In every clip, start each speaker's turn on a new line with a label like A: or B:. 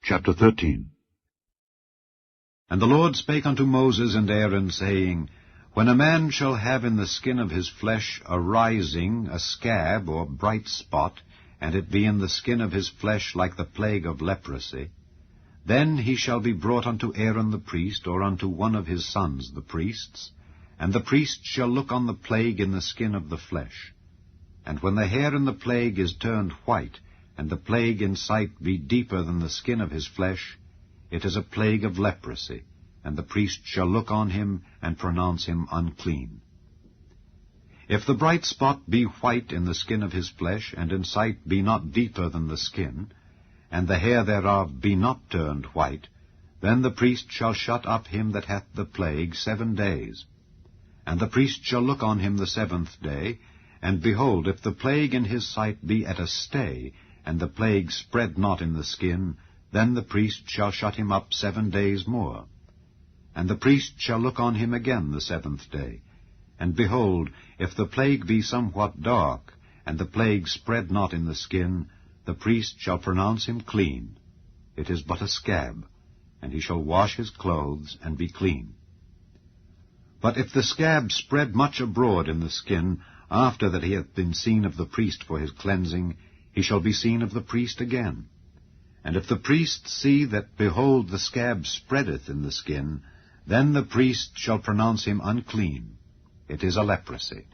A: Chapter 13. And the Lord spake unto Moses and Aaron, saying, When a man shall have in the skin of his flesh a rising, a scab, or bright spot, and it be in the skin of his flesh like the plague of leprosy, then he shall be brought unto Aaron the priest, or unto one of his sons the priests, and the priest shall look on the plague in the skin of the flesh. And when the hair in the plague is turned white, and the plague in sight be deeper than the skin of his flesh, it is a plague of leprosy, and the priest shall look on him, and pronounce him unclean. If the bright spot be white in the skin of his flesh, and in sight be not deeper than the skin, and the hair thereof be not turned white, then the priest shall shut up him that hath the plague 7 days. And the priest shall look on him the 7th day, and behold, if the plague in his sight be at a stay, and the plague spread not in the skin, then the priest shall shut him up 7 days more. And the priest shall look on him again the 7th day. And behold, if the plague be somewhat dark, and the plague spread not in the skin, the priest shall pronounce him clean. It is but a scab, and he shall wash his clothes, and be clean. But if the scab spread much abroad in the skin, after that he hath been seen of the priest for his cleansing, he shall be seen of the priest again. And if the priest see that, behold, the scab spreadeth in the skin, then the priest shall pronounce him unclean. It is a leprosy.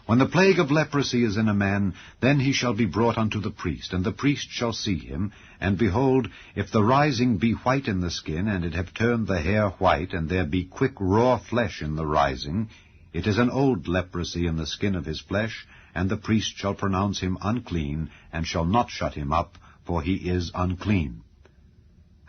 A: When the plague of leprosy is in a man, then he shall be brought unto the priest, and the priest shall see him, and behold, if the rising be white in the skin, and it have turned the hair white, and there be quick raw flesh in the rising, it is an old leprosy in the skin of his flesh, and the priest shall pronounce him unclean, and shall not shut him up, for he is unclean.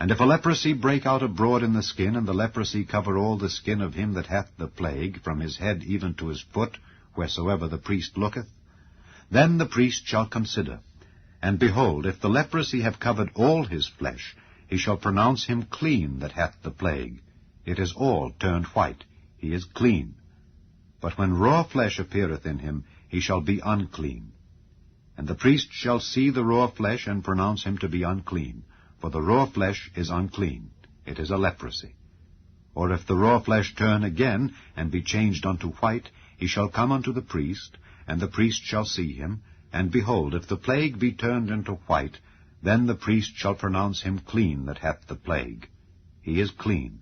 A: And if a leprosy break out abroad in the skin, and the leprosy cover all the skin of him that hath the plague, from his head even to his foot, wheresoever the priest looketh, then the priest shall consider. And behold, if the leprosy have covered all his flesh, he shall pronounce him clean that hath the plague. It is all turned white. He is clean. But when raw flesh appeareth in him, he shall be unclean. And the priest shall see the raw flesh, and pronounce him to be unclean, for the raw flesh is unclean. It is a leprosy. Or if the raw flesh turn again, and be changed unto white, he shall come unto the priest, and the priest shall see him, and behold, if the plague be turned into white, then the priest shall pronounce him clean that hath the plague. He is clean.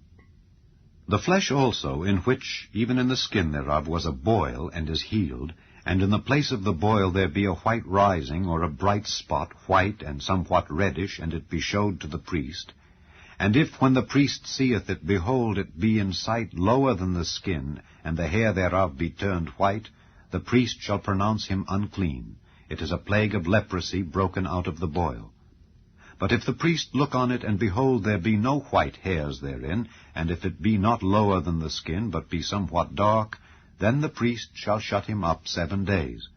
A: The flesh also, in which, even in the skin thereof, was a boil, and is healed, and in the place of the boil there be a white rising, or a bright spot, white and somewhat reddish, and it be showed to the priest. And if, when the priest seeth it, behold, it be in sight lower than the skin, and the hair thereof be turned white, the priest shall pronounce him unclean. It is a plague of leprosy broken out of the boil. But if the priest look on it, and behold, there be no white hairs therein, and if it be not lower than the skin, but be somewhat dark, then the priest shall shut him up 7 days.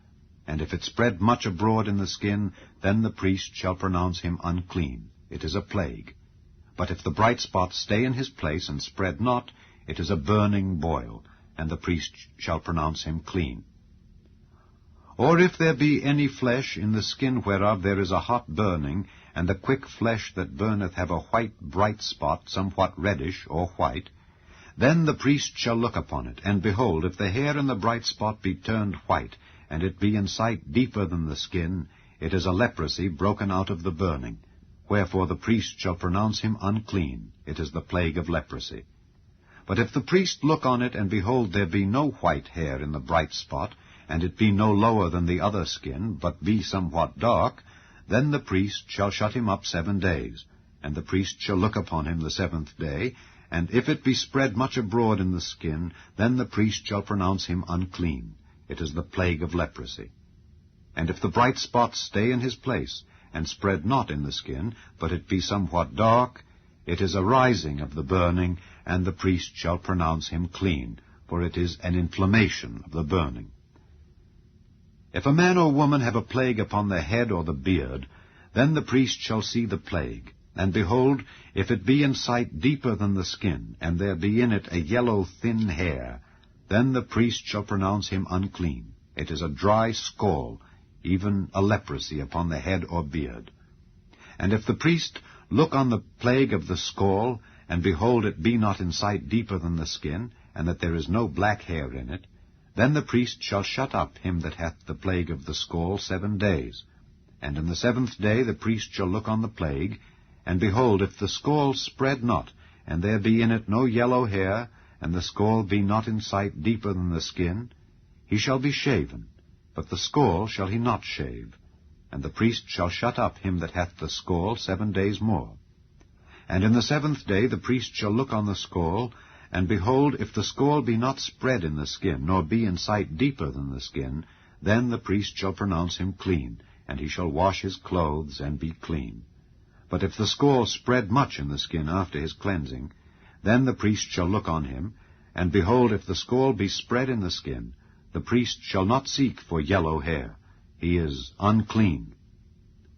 A: And if it spread much abroad in the skin, then the priest shall pronounce him unclean. It is a plague. But if the bright spot stay in his place, and spread not, it is a burning boil, and the priest shall pronounce him clean. Or if there be any flesh in the skin whereof there is a hot burning, and the quick flesh that burneth have a white bright spot, somewhat reddish or white, then the priest shall look upon it, and behold, if the hair in the bright spot be turned white, and it be in sight deeper than the skin, it is a leprosy broken out of the burning. Wherefore the priest shall pronounce him unclean. It is the plague of leprosy. But if the priest look on it, and behold, there be no white hair in the bright spot, and it be no lower than the other skin, but be somewhat dark, then the priest shall shut him up 7 days. And the priest shall look upon him the 7th day, and if it be spread much abroad in the skin, then the priest shall pronounce him unclean. It is the plague of leprosy. And if the bright spot stay in his place, and spread not in the skin, but it be somewhat dark, it is a rising of the burning, and the priest shall pronounce him clean, for it is an inflammation of the burning. If a man or woman have a plague upon the head or the beard, then the priest shall see the plague. And behold, if it be in sight deeper than the skin, and there be in it a yellow thin hair, then the priest shall pronounce him unclean. It is a dry scall, even a leprosy upon the head or beard. And if the priest look on the plague of the scall, and behold, it be not in sight deeper than the skin, and that there is no black hair in it, then the priest shall shut up him that hath the plague of the scall 7 days. And in the 7th day the priest shall look on the plague, and behold, if the scall spread not, and there be in it no yellow hair, and the scall be not in sight deeper than the skin, he shall be shaven, but the scall shall he not shave. And the priest shall shut up him that hath the scall 7 days more. And in the 7th day the priest shall look on the scall, and behold, if the scall be not spread in the skin, nor be in sight deeper than the skin, then the priest shall pronounce him clean, and he shall wash his clothes, and be clean. But if the scall spread much in the skin after his cleansing, then the priest shall look on him, and behold, if the scall be spread in the skin, the priest shall not seek for yellow hair. He is unclean.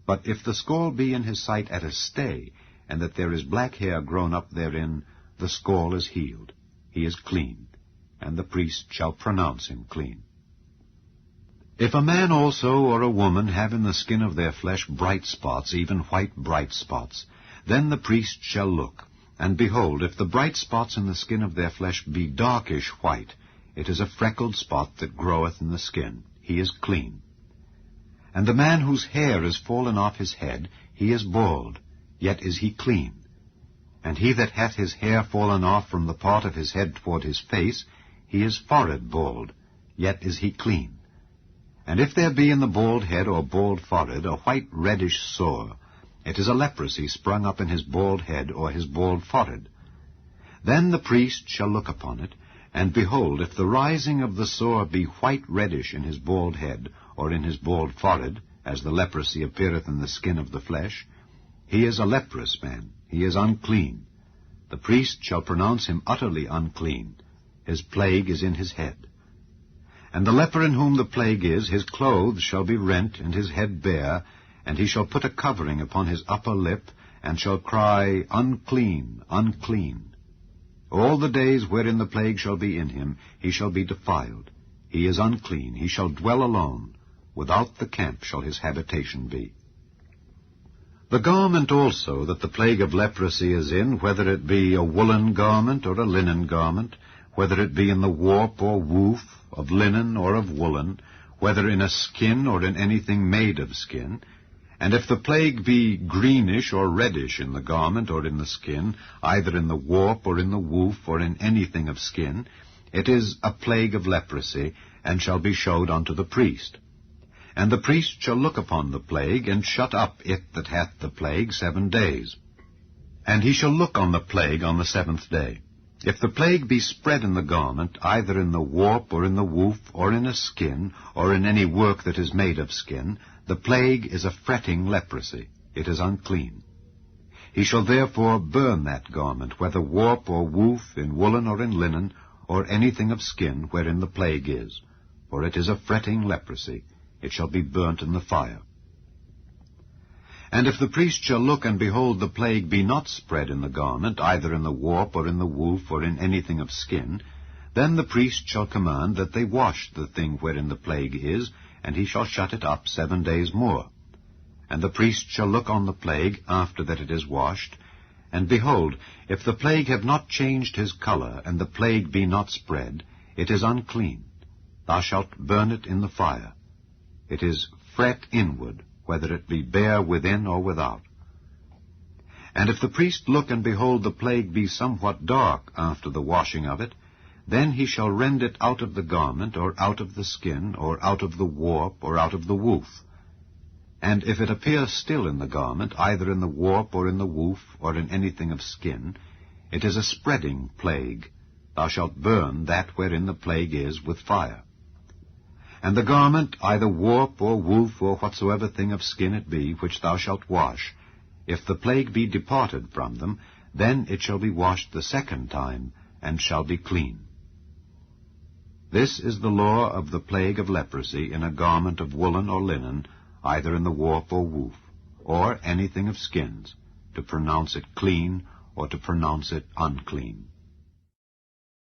A: But if the scall be in his sight at a stay, and that there is black hair grown up therein, the scall is healed. He is clean, and the priest shall pronounce him clean. If a man also or a woman have in the skin of their flesh bright spots, even white bright spots, then the priest shall look, and behold, if the bright spots in the skin of their flesh be darkish white, it is a freckled spot that groweth in the skin. He is clean. And the man whose hair is fallen off his head, he is bald, yet is he clean. And he that hath his hair fallen off from the part of his head toward his face, he is forehead bald, yet is he clean. And if there be in the bald head or bald forehead a white reddish sore, it is a leprosy sprung up in his bald head or his bald forehead. Then the priest shall look upon it, and behold, if the rising of the sore be white reddish in his bald head, or in his bald forehead, as the leprosy appeareth in the skin of the flesh, he is a leprous man, he is unclean. The priest shall pronounce him utterly unclean. His plague is in his head. And the leper in whom the plague is, his clothes shall be rent, and his head bare, and he shall put a covering upon his upper lip, and shall cry, Unclean, unclean. All the days wherein the plague shall be in him, he shall be defiled. He is unclean, he shall dwell alone. Without the camp shall his habitation be. The garment also that the plague of leprosy is in, whether it be a woolen garment or a linen garment, whether it be in the warp or woof, of linen or of woolen, whether in a skin or in anything made of skin, and if the plague be greenish or reddish in the garment or in the skin, either in the warp or in the woof or in anything of skin, it is a plague of leprosy, and shall be showed unto the priest. And the priest shall look upon the plague, and shut up it that hath the plague 7 days. And he shall look on the plague on the 7th day. If the plague be spread in the garment, either in the warp or in the woof, or in a skin, or in any work that is made of skin, the plague is a fretting leprosy. It is unclean. He shall therefore burn that garment, whether warp or woof, in woolen or in linen, or anything of skin wherein the plague is. For it is a fretting leprosy. It shall be burnt in the fire. And if the priest shall look, and behold, the plague be not spread in the garment, either in the warp or in the woof, or in anything of skin, then the priest shall command that they wash the thing wherein the plague is, and he shall shut it up 7 days more. And the priest shall look on the plague after that it is washed, and behold, if the plague have not changed his color, and the plague be not spread, it is unclean. Thou shalt burn it in the fire. It is fret inward, whether it be bare within or without. And if the priest look, and behold, the plague be somewhat dark after the washing of it, then he shall rend it out of the garment, or out of the skin, or out of the warp, or out of the woof. And if it appear still in the garment, either in the warp, or in the woof, or in anything of skin, it is a spreading plague. Thou shalt burn that wherein the plague is with fire. And the garment, either warp or woof, or whatsoever thing of skin it be, which thou shalt wash, if the plague be departed from them, then it shall be washed the 2nd time, and shall be clean. This is the law of the plague of leprosy in a garment of woolen or linen, either in the warp or woof, or anything of skins, to pronounce it clean, or to pronounce it unclean.